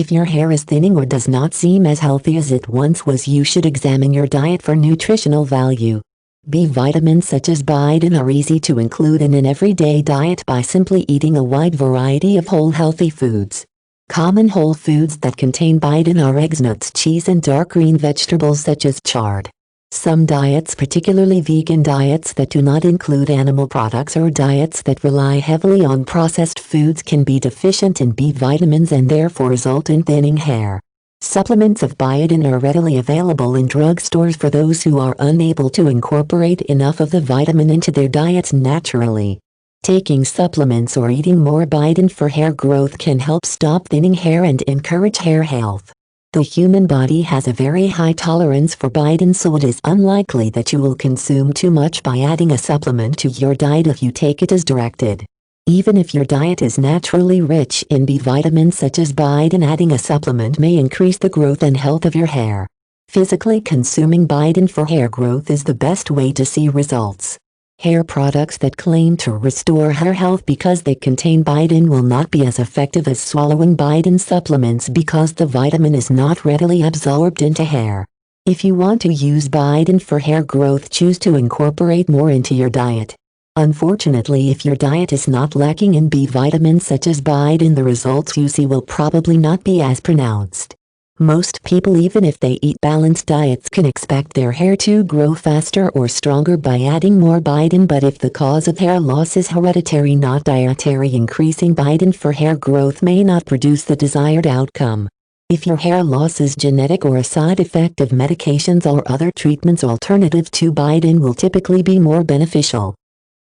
If your hair is thinning or does not seem as healthy as it once was, you should examine your diet for nutritional value. B vitamins such as biotin are easy to include in an everyday diet by simply eating a wide variety of whole healthy foods. Common whole foods that contain biotin are eggs, nuts, cheese, and dark green vegetables such as chard. Some diets, particularly vegan diets that do not include animal products or diets that rely heavily on processed foods, can be deficient in B vitamins and therefore result in thinning hair. Supplements of biotin are readily available in drugstores for those who are unable to incorporate enough of the vitamin into their diets naturally. Taking supplements or eating more biotin for hair growth can help stop thinning hair and encourage hair health. The human body has a very high tolerance for biotin, so it is unlikely that you will consume too much by adding a supplement to your diet if you take it as directed. Even if your diet is naturally rich in B vitamins such as biotin, adding a supplement may increase the growth and health of your hair. Physically consuming biotin for hair growth is the best way to see results. Hair products that claim to restore hair health because they contain biotin will not be as effective as swallowing biotin supplements because the vitamin is not readily absorbed into hair. If you want to use biotin for hair growth, choose to incorporate more into your diet. Unfortunately, if your diet is not lacking in B vitamins such as biotin, the results you see will probably not be as pronounced. Most people, even if they eat balanced diets, can expect their hair to grow faster or stronger by adding more biotin, but if the cause of hair loss is hereditary, not dietary, increasing biotin for hair growth may not produce the desired outcome. If your hair loss is genetic or a side effect of medications or other treatments, alternatives to biotin will typically be more beneficial.